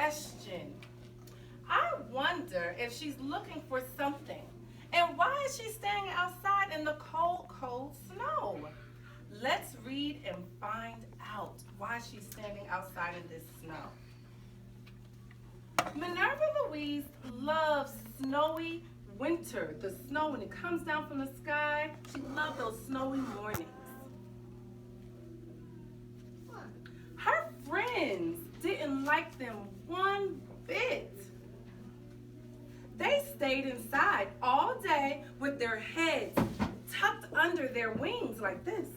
question. I wonder if she's looking for something. And why is she standing outside in the cold, cold snow? Let's read and find out why she's standing outside in this snow. Minerva Louise loves snowy winter. The snow when it comes down from the sky. She loved those snowy mornings. Her friends didn't like them one bit. They stayed inside all day with their heads tucked under their wings like this.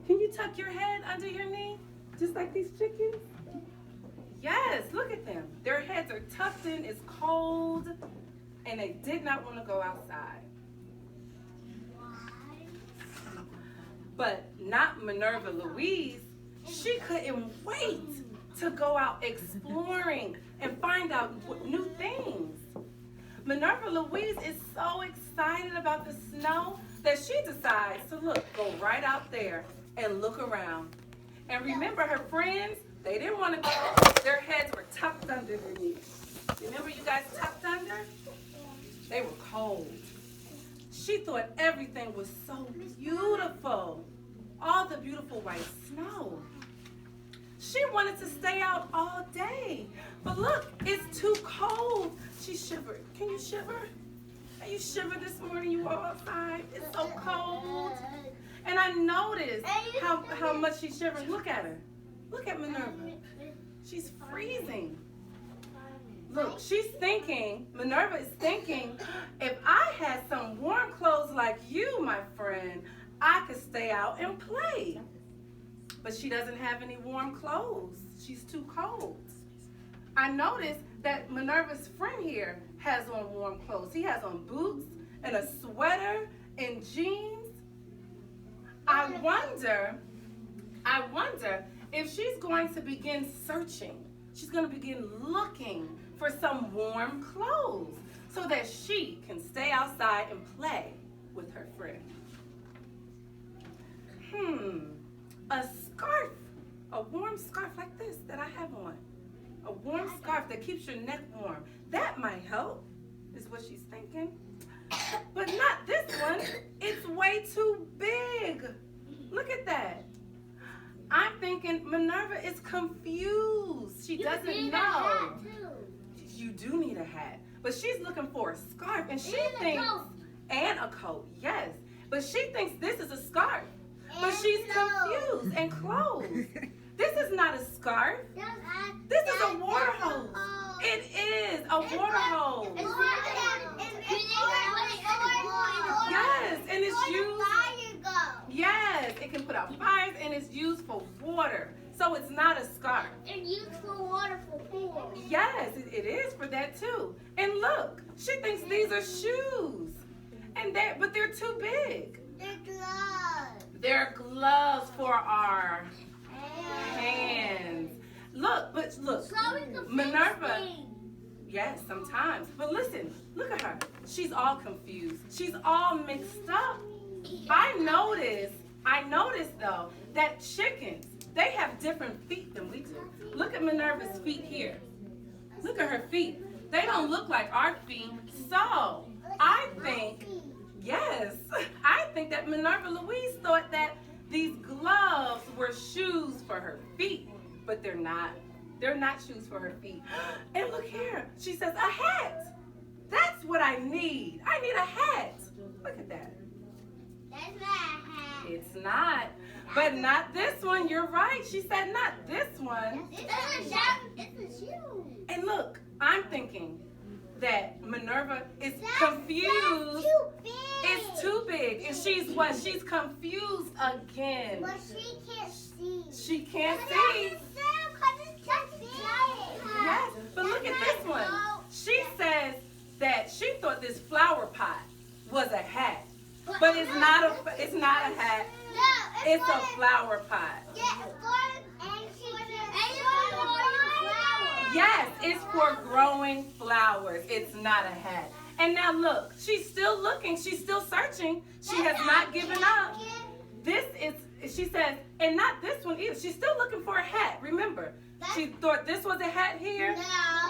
Can you tuck your head under your knee? Just like these chickens? Yes, look at them. Their heads are tucked in, it's cold, and they did not want to go outside. But not Minerva Louise. She couldn't wait to go out exploring and find out new things. Minerva Louise is so excited about the snow that she decides to go right out there and look around. And remember her friends, they didn't want to go. Their heads were tucked under their knees. Remember you guys tucked under? They were cold. She thought everything was so beautiful. All the beautiful white snow. She wanted to stay out all day. But look, it's too cold. She shivered. Can you shiver? Can you shiver this morning? You all outside. It's so cold. And I noticed how much she shivered. Look at her. Look at Minerva. She's freezing. Look, she's thinking, Minerva is thinking, if I had some warm clothes like you, my friend, I could stay out and play. But she doesn't have any warm clothes. She's too cold. I noticed that Minerva's friend here has on warm clothes. He has on boots and a sweater and jeans. I wonder if she's going to begin searching. She's going to begin looking for some warm clothes so that she can stay outside and play with her friend. A scarf, a warm scarf like this that I have on. A warm scarf that keeps your neck warm. That might help, is what she's thinking. But not this one. It's way too big. Look at that. I'm thinking Minerva is confused. She doesn't know. You do need a hat. But she's looking for a scarf. And she thinks, and a coat, yes. But she thinks this is a scarf. But she's confused and closed. This is not a scarf. This is a water hose. It is a water hose. Yes, and it's used. Yes, it can put out fires and it's used for water. So it's not a scarf. It's used for water for pool. Yes, it is for that too. And look, she thinks these are shoes. But they're too big. They're gloves. They're gloves for our hands. Look, Minerva. Yes, sometimes. But listen, look at her. She's all confused. She's all mixed up. I noticed though that chickens, they have different feet than we do. Look at Minerva's feet here. Look at her feet. They don't look like our feet. So I think that Minerva Louise thought that these gloves were shoes for her feet, but they're not. They're not shoes for her feet. And look here, she says, a hat. That's what I need. I need a hat. Look at that. That's not a hat. It's not. But not this one. You're right. She said not this one. It's a shoe. And look, I'm thinking that Minerva is confused. Too big. It's too big. And she's what? She's confused again. But she can't see. She can't see. Yes, but look at this one. She says that she thought this flower pot was a hat. But it's not a hat. It's a flower pot. Yes, it's for growing flowers. It's not a hat. And now look, she's still looking. She's still searching. She has not given up. She says, and not this one either. She's still looking for a hat. Remember, She thought this was a hat here, No.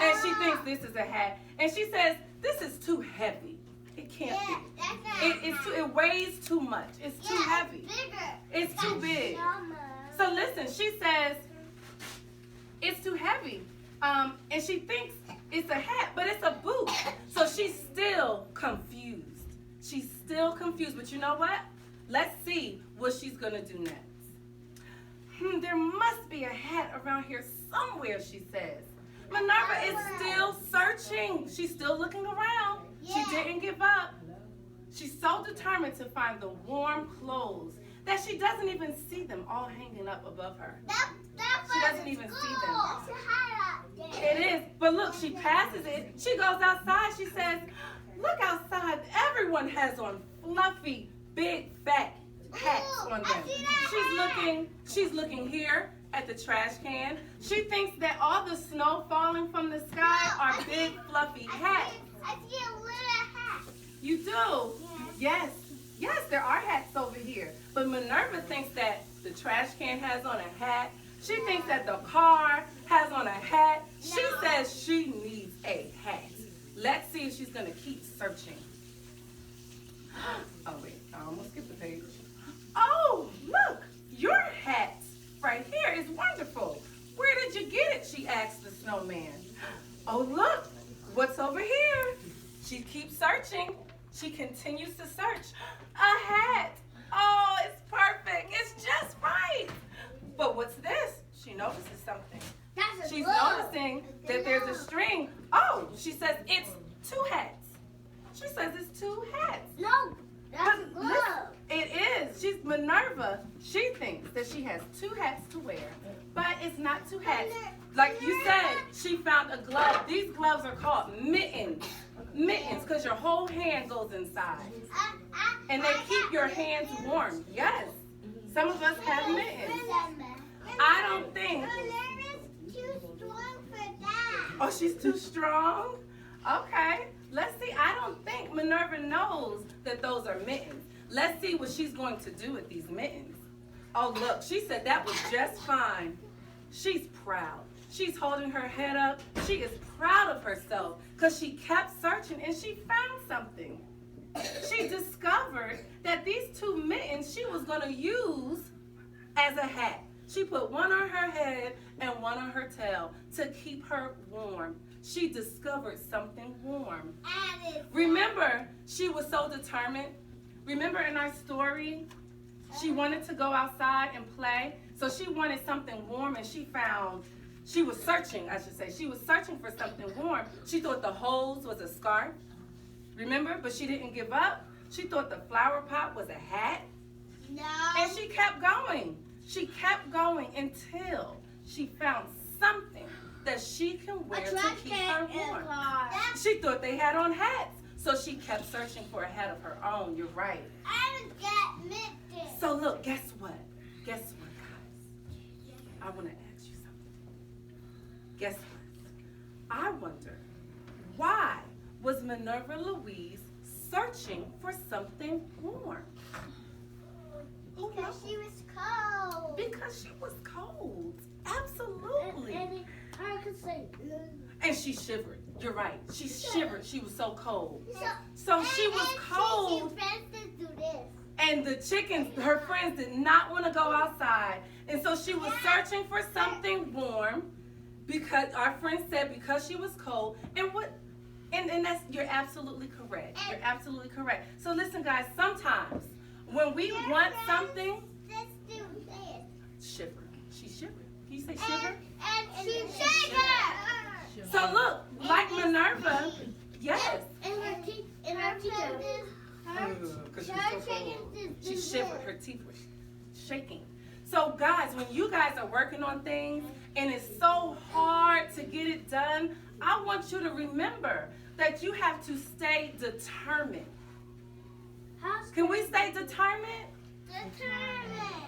and she thinks this is a hat. And she says, this is too heavy. It can't Yeah, be. that's not It weighs too much. It's too heavy. Bigger. It's too big. Summer. So listen, she says, it's too heavy. And she thinks it's a hat, but it's a boot. So she's still confused. She's still confused. But you know what? Let's see what she's going to do next. There must be a hat around here somewhere, she says. Minerva is still searching. She's still looking around. She Yeah. didn't give up. She's so determined to find the warm clothes that she doesn't even see them all hanging up above her. She doesn't even see them. It's a hat out there. It is. But look, she passes it. She goes outside. She says, look outside. Everyone has on fluffy, big, fat hats Ooh, on I them. see that She's looking here at the trash can. She thinks that all the snow falling from the sky are big, fluffy hats. I see a little hat. You do? Yes. Yes, there are hats over here. But Minerva thinks that the trash can has on a hat. She thinks that the car has on a hat. She No. says she needs a hat. Let's see if she's going to keep searching. Oh, wait. I almost skipped the page. Oh, look. Your hat right here is wonderful. Where did you get it? She asked the snowman. Oh, look. What's over here? She keeps searching. She continues to search. A hat. Oh, it's perfect. It's just right. But what's this? She notices something. That's a She's glove. noticing that there's a string. Oh, she says it's two hats. She says it's two hats. No, that's a But glove. listen, it is. She's Minerva. She thinks that she has two hats to wear, but it's not two hats. Like you said, she found a glove. These gloves are called mittens. Mittens, because your whole hand goes inside. And they keep your hands warm. Yes. Some of us have mittens. I don't think. Minerva's too strong for that. Oh, she's too strong? Okay. Let's see. I don't think Minerva knows that those are mittens. Let's see what she's going to do with these mittens. Oh, look. She said that was just fine. She's proud. She's holding her head up. She is proud of herself because she kept searching and she found something. She discovered that these two mittens she was going to use as a hat. She put one on her head and one on her tail to keep her warm. She discovered something warm. Remember, she was so determined. Remember in our story, she wanted to go outside and play. So she wanted something warm and she was searching, I should say. She was searching for something warm. She thought the hose was a scarf. Remember? But she didn't give up. She thought the flower pot was a hat. No. And she kept going. She kept going until she found something that she can wear to keep her warm. She thought they had on hats. So she kept searching for a hat of her own. You're right. I don't get mittens. So look, guess what? Guess what, guys? I want to ask you something. Guess what? I wonder, why was Minerva Louise searching for something warm? Because she was cold. Because she was cold. Absolutely. I could say. And she shivered. You're right. She shivered. She was so cold. So she was cold. Do this. And the chickens, her friends, did not want to go outside. And so she was searching for something warm because our friend said because she was cold. And that's, you're absolutely correct. You're absolutely correct. So listen, guys, sometimes when we want something, Let's do this. shiver. She shivered. Can you say shiver? And she shivered. So look, like Minerva, yes. And her teeth. And her teeth. Because she was so cold. She shivered. Her teeth were shaking. So guys, when you guys are working on things and it's so hard to get it done, I want you to remember that you have to stay determined. Can we stay determined?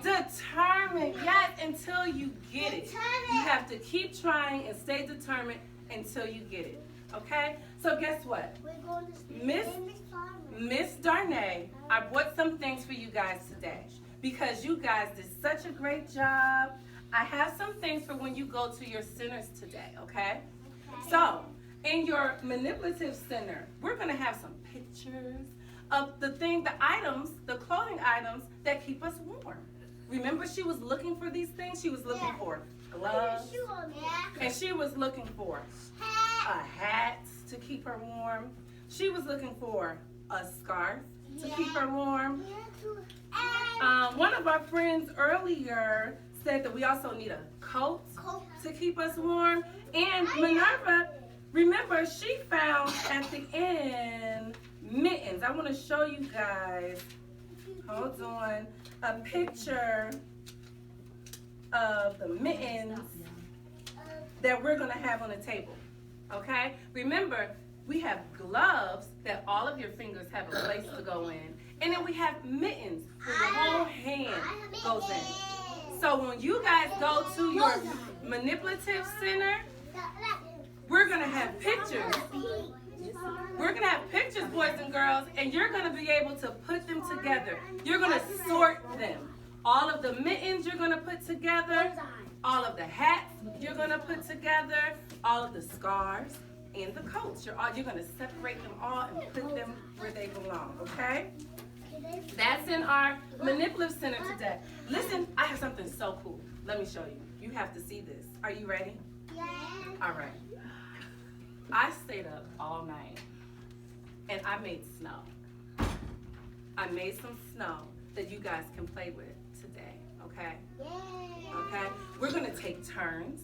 Determined, yes, until you get it. You have to keep trying and stay determined until you get it. Okay? So guess what? We're going to speak Miss- to Miss Farmer. Miss Darnay, I brought some things for you guys today because you guys did such a great job. I have some things for when you go to your centers today, okay? So, in your manipulative center, we're going to have some pictures of the items, the clothing items that keep us warm. Remember, she was looking for these things? She was looking for gloves, and she was looking for a hat to keep her warm. She was looking for a scarf to keep her warm. One of our friends earlier said that we also need a coat to keep us warm. And Minerva, remember, she found at the end mittens. I want to show you guys, hold on, a picture of the mittens that we're going to have on the table. Okay? Remember, we have gloves that all of your fingers have a place to go in. And then we have mittens where your whole hand goes in. So when you guys go to your manipulative center, we're going to have pictures. We're going to have pictures, boys and girls, and you're going to be able to put them together. You're going to sort them. All of the mittens you're going to put together. All of the hats you're going to put together. All of the scarves and the coats. You're going to separate them all and put them where they belong, okay? That's in our manipulative center today. Listen, I have something so cool. Let me show you. You have to see this. Are you ready? Yeah. All right. I stayed up all night and I made snow. I made some snow that you guys can play with today, okay? Okay? We're going to take turns,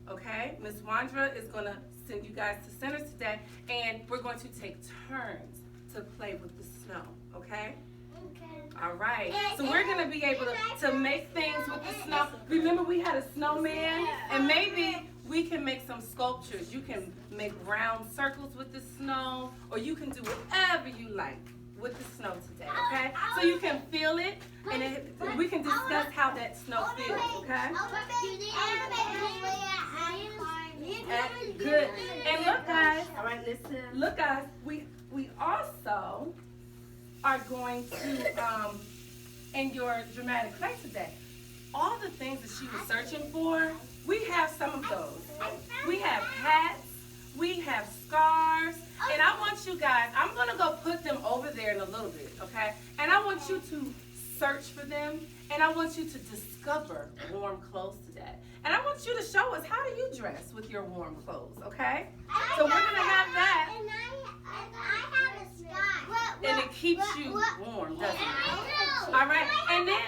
okay? Miss Wandra is going to send you guys to centers today, and we're going to take turns to play with the snow, okay? All right. So we're going to be able to make things with the snow. Remember, we had a snowman, and maybe we can make some sculptures. You can make round circles with the snow, or you can do whatever you like with the snow today, okay? So you can feel it, and we can discuss how that snow feels, okay? Good. And look, guys. All right, listen. Look, guys. We also are going to in your dramatic play today. All the things that she was searching for, we have some of those. We have hats. We have scarves. And I want you guys, I'm going to go put them over there in a little bit, okay? And I want you to search for them. And I want you to discover warm clothes today. And I want you to show us, how do you dress with your warm clothes, okay? So we're going to have that. And I have a scarf. And it keeps you warm, doesn't it? All right? And then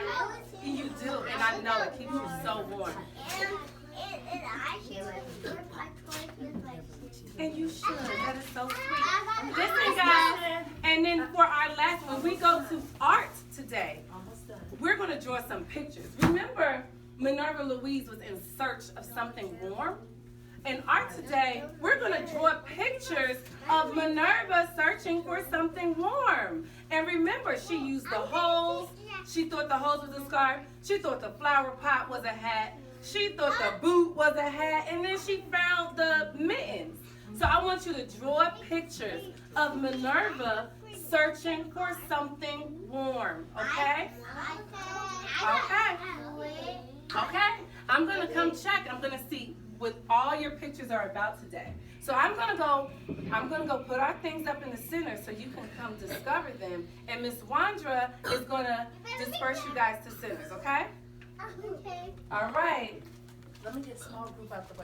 you do. And I know it keeps you so warm. And I should And you should. That is so sweet. Listen, guys. And then for our last one, we go to art today. We're going to draw some pictures. Remember, Minerva Louise was in search of something warm. In art today, we're going to draw pictures of Minerva searching for something warm. And remember, she used the holes. She thought the holes was a scarf. She thought the flower pot was a hat. She thought the boot was a hat. And then she found the mittens. So I want you to draw pictures of Minerva searching for something warm, okay? Okay. Okay? I'm going to come check. I'm going to see what all your pictures are about today. So I'm going to go put our things up in the center so you can come discover them. And Miss Wandra is going to disperse you guys to centers, okay? Okay. All right. Let me get a small group out the way.